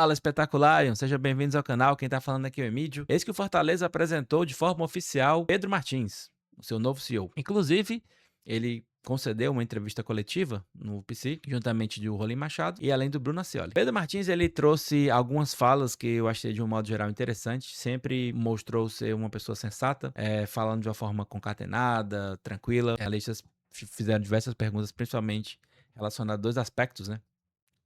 Fala, espetaculariam! Sejam bem-vindos ao canal. Quem tá falando aqui é o Emídio. Eis que o Fortaleza apresentou de forma oficial Pedro Martins, o seu novo CEO. Inclusive, ele concedeu uma entrevista coletiva no PC, juntamente do Rolim Machado e além do Bruno Ascioli. Pedro Martins, ele trouxe algumas falas que eu achei de um modo geral interessante, sempre mostrou ser uma pessoa sensata, falando de uma forma concatenada, tranquila. Analistas fizeram diversas perguntas, principalmente relacionadas a dois aspectos, né?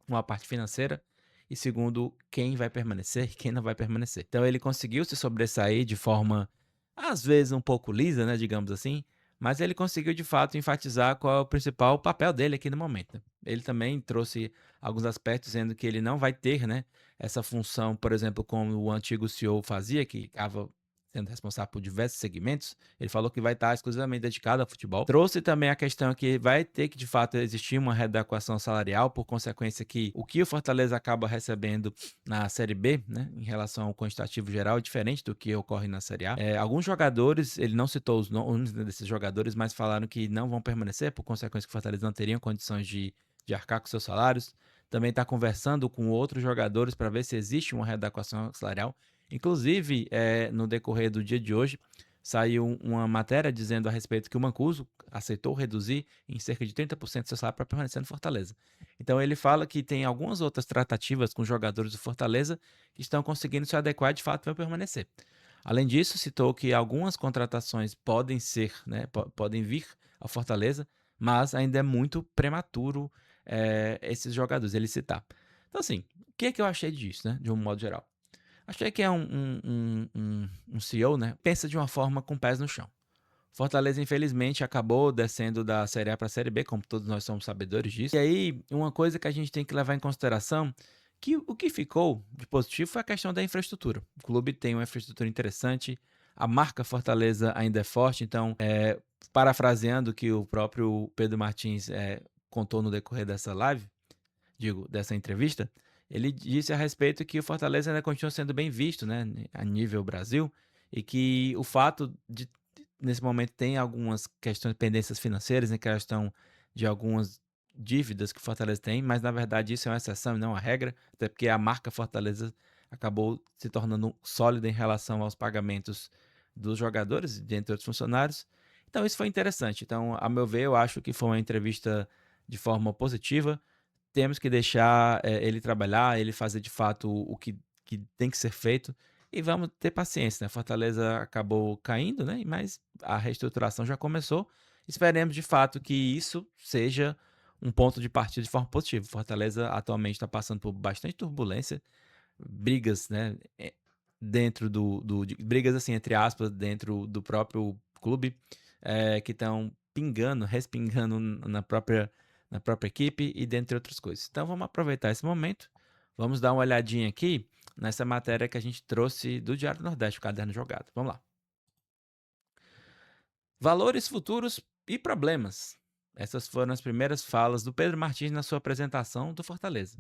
Uma a parte financeira e segundo, quem vai permanecer e quem não vai permanecer. Então ele conseguiu se sobressair de forma, às vezes, um pouco lisa, né, digamos assim, mas ele conseguiu de fato enfatizar qual é o principal papel dele aqui no momento, né? Ele também trouxe alguns aspectos dizendo que ele não vai ter, né, essa função, por exemplo, como o antigo CEO fazia, que ficava sendo responsável por diversos segmentos. Ele falou que vai estar exclusivamente dedicado ao futebol. Trouxe também a questão que vai ter que, de fato, existir uma readequação salarial, por consequência que o Fortaleza acaba recebendo na Série B, né, em relação ao quantitativo geral, é diferente do que ocorre na Série A. Alguns jogadores, ele não citou os nomes desses jogadores, mas falaram que não vão permanecer, por consequência que o Fortaleza não teriam condições de arcar com seus salários. Também está conversando com outros jogadores para ver se existe uma readequação salarial. Inclusive, no decorrer do dia de hoje, saiu uma matéria dizendo a respeito que o Mancuso aceitou reduzir em cerca de 30% seu salário para permanecer no Fortaleza. Então ele fala que tem algumas outras tratativas com jogadores do Fortaleza que estão conseguindo se adequar e de fato vai permanecer. Além disso, citou que algumas contratações podem ser, né, podem vir ao Fortaleza, mas ainda é muito prematuro esses jogadores, ele citar. Então assim, o que é que eu achei disso, né, de um modo geral? Achei que é um CEO, né? Pensa de uma forma com pés no chão. Fortaleza, infelizmente, acabou descendo da Série A para a Série B, como todos nós somos sabedores disso. E aí, uma coisa que a gente tem que levar em consideração, que o que ficou de positivo foi a questão da infraestrutura. O clube tem uma infraestrutura interessante, a marca Fortaleza ainda é forte, então, parafraseando o que o próprio Pedro Martins contou no decorrer dessa live, dessa entrevista, ele disse a respeito que o Fortaleza ainda continua sendo bem visto, né, a nível Brasil, e que o fato de, nesse momento, tem algumas questões, pendências financeiras, em questão de algumas dívidas que o Fortaleza tem, mas na verdade isso é uma exceção e não a regra, até porque a marca Fortaleza acabou se tornando sólida em relação aos pagamentos dos jogadores, dentre outros funcionários. Então isso foi interessante. Então, a meu ver, eu acho que foi uma entrevista de forma positiva. Temos que deixar ele trabalhar, ele fazer de fato que tem que ser feito e vamos ter paciência, né? Fortaleza acabou caindo, né? Mas a reestruturação já começou. Esperemos de fato que isso seja um ponto de partida de forma positiva. Fortaleza atualmente está passando por bastante turbulência, brigas, né? Dentro brigas assim, entre aspas, dentro do próprio clube, que estão pingando, respingando na própria equipe e dentre outras coisas. Então vamos aproveitar esse momento, vamos dar uma olhadinha aqui nessa matéria que a gente trouxe do Diário do Nordeste, o Caderno Jogado. Vamos lá. Valores futuros e problemas. Essas foram as primeiras falas do Pedro Martins na sua apresentação do Fortaleza.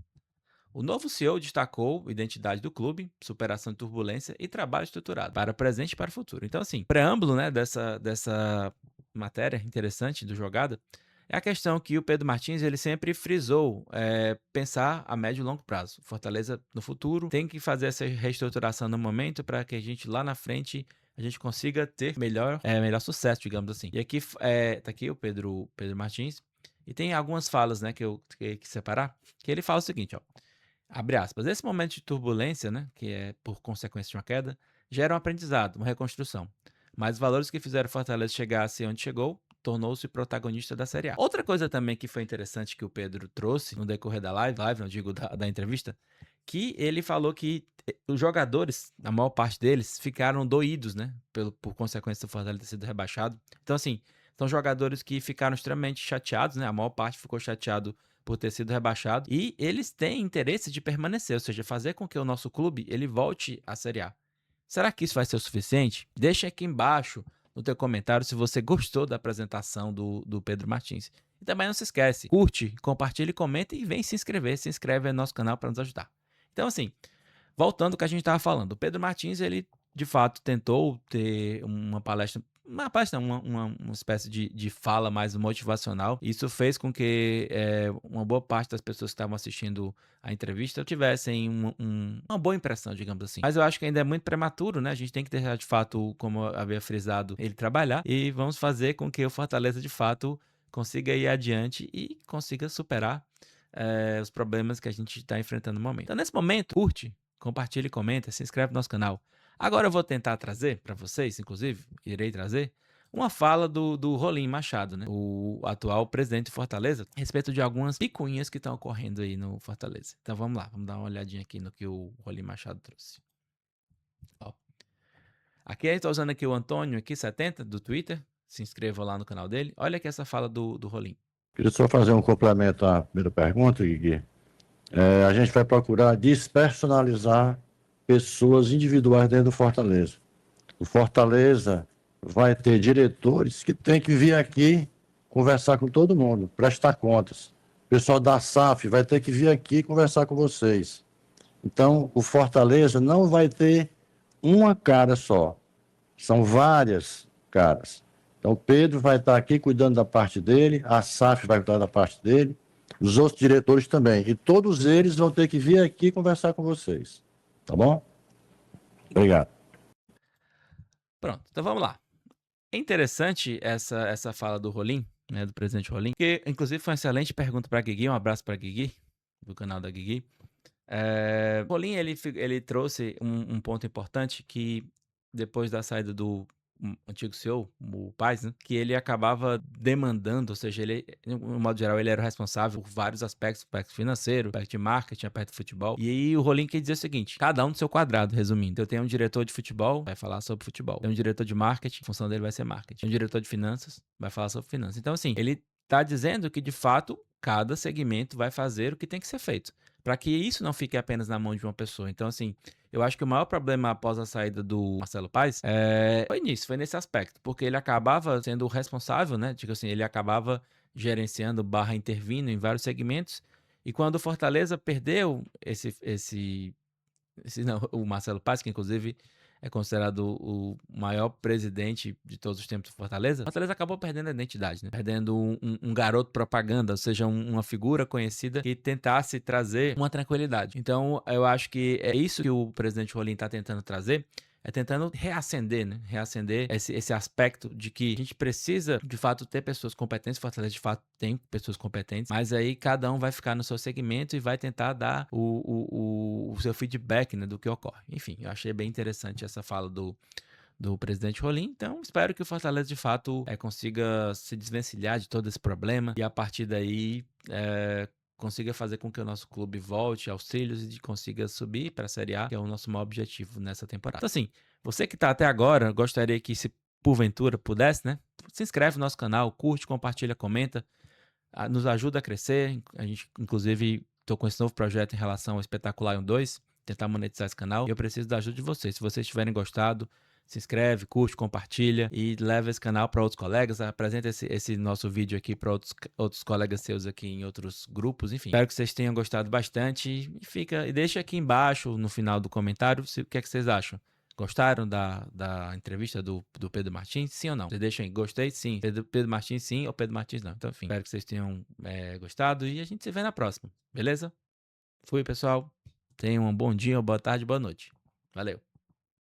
O novo CEO destacou identidade do clube, superação de turbulência e trabalho estruturado para o presente e para o futuro. Então, assim, preâmbulo, né, dessa matéria interessante do Jogada é a questão que o Pedro Martins ele sempre frisou pensar a médio e longo prazo. Fortaleza no futuro tem que fazer essa reestruturação no momento para que a gente lá na frente a gente consiga ter melhor sucesso, digamos assim. E aqui tá aqui o Pedro Martins e tem algumas falas, né, que eu tenho que separar, que ele fala o seguinte, ó. Abre aspas. Esse momento de turbulência, né, que é por consequência de uma queda, gera um aprendizado, uma reconstrução. Mas os valores que fizeram o Fortaleza chegar a ser onde chegou, tornou-se protagonista da Série A. Outra coisa também que foi interessante que o Pedro trouxe no decorrer da live, não digo da entrevista, que ele falou que os jogadores, a maior parte deles, ficaram doídos, né, por consequência do Fortaleza ter sido rebaixado. Então, assim, são jogadores que ficaram extremamente chateados, né, a maior parte ficou chateado por ter sido rebaixado, e eles têm interesse de permanecer, ou seja, fazer com que o nosso clube ele volte à Série A. Será que isso vai ser o suficiente? Deixa aqui embaixo no teu comentário se você gostou da apresentação do Pedro Martins. E também não se esquece, curte, compartilha, comenta e vem se inscrever. Se inscreve no nosso canal para nos ajudar. Então assim, voltando ao que a gente estava falando, o Pedro Martins ele de fato tentou ter uma palestra uma parte não, uma espécie de fala mais motivacional. Isso fez com que uma boa parte das pessoas que estavam assistindo a entrevista tivessem uma boa impressão, digamos assim. Mas eu acho que ainda é muito prematuro, né? A gente tem que deixar, de fato, como eu havia frisado, ele trabalhar e vamos fazer com que o Fortaleza, de fato, consiga ir adiante e consiga superar os problemas que a gente está enfrentando no momento. Então, nesse momento, curte, compartilha e comenta, se inscreve no nosso canal. Agora eu vou tentar trazer para vocês, inclusive, irei trazer, uma fala do Rolim Machado, né? O atual presidente do Fortaleza, a respeito de algumas picuinhas que estão ocorrendo aí no Fortaleza. Então vamos lá, vamos dar uma olhadinha aqui no que o Rolim Machado trouxe. Ó. Aqui eu estou usando aqui o Antônio aqui, 70, do Twitter. Se inscreva lá no canal dele. Olha aqui essa fala do Rolim. Queria só fazer um complemento à primeira pergunta, Gui. A gente vai procurar despersonalizar pessoas individuais dentro do Fortaleza. O Fortaleza vai ter diretores que tem que vir aqui conversar com todo mundo, prestar contas. O pessoal da SAF vai ter que vir aqui conversar com vocês. Então, o Fortaleza não vai ter uma cara só. São várias caras. Então, o Pedro vai estar aqui cuidando da parte dele, a SAF vai cuidar da parte dele, os outros diretores também. E todos eles vão ter que vir aqui conversar com vocês. Tá bom? Obrigado. Pronto, então vamos lá. É interessante essa fala do Rolim, né, do presidente Rolim, que inclusive foi uma excelente pergunta para a Guigui, um abraço para a Guigui, do canal da Guigui. O Rolim, ele trouxe um ponto importante que depois da saída do antigo CEO, o Paes, né, que ele acabava demandando, ou seja, ele, no modo geral, ele era o responsável por vários aspectos, aspecto financeiro, aspecto de marketing, aspecto de futebol. E aí o Rolim quer dizer o seguinte, cada um do seu quadrado, resumindo. Eu tenho um diretor de futebol, vai falar sobre futebol. Tem um diretor de marketing, a função dele vai ser marketing. Tem um diretor de finanças, vai falar sobre finanças. Então, assim, ele tá dizendo que, de fato, cada segmento vai fazer o que tem que ser feito, para que isso não fique apenas na mão de uma pessoa. Então, assim, eu acho que o maior problema após a saída do Marcelo Paes foi nesse aspecto, porque ele acabava sendo o responsável, né? Tipo assim, ele acabava gerenciando barra intervindo em vários segmentos, e quando o Fortaleza perdeu não, o Marcelo Paes, que inclusive é considerado o maior presidente de todos os tempos do Fortaleza, o Fortaleza acabou perdendo a identidade, né? Perdendo um garoto propaganda, ou seja, uma figura conhecida que tentasse trazer uma tranquilidade. Então, eu acho que é isso que o presidente Rolim está tentando trazer, é tentando reacender, né? Reacender esse aspecto de que a gente precisa, de fato, ter pessoas competentes. Fortaleza, de fato, tem pessoas competentes, mas aí cada um vai ficar no seu segmento e vai tentar dar o seu feedback, né, do que ocorre. Enfim, eu achei bem interessante essa fala do presidente Rolim. Então, espero que o Fortaleza, de fato, consiga se desvencilhar de todo esse problema e, a partir daí, consiga fazer com que o nosso clube volte aos trilhos e consiga subir para a Série A, que é o nosso maior objetivo nessa temporada. Então, assim, você que está até agora, gostaria que, se porventura pudesse, né, se inscreve no nosso canal, curte, compartilha, comenta, nos ajuda a crescer. A gente, inclusive, estou com esse novo projeto em relação ao Espetacular 1-2, tentar monetizar esse canal, e eu preciso da ajuda de vocês. Se vocês tiverem gostado, se inscreve, curte, compartilha e leva esse canal para outros colegas, apresenta esse nosso vídeo aqui para outros colegas seus aqui em outros grupos, enfim. Espero que vocês tenham gostado bastante e deixa aqui embaixo, no final do comentário, o que é que vocês acham. Gostaram da entrevista do Pedro Martins? Sim ou não? Vocês deixam aí, gostei? Sim. Pedro Martins sim ou Pedro Martins não. Então, enfim, espero que vocês tenham gostado e a gente se vê na próxima, beleza? Fui, pessoal. Tenham um bom dia, boa tarde, boa noite. Valeu.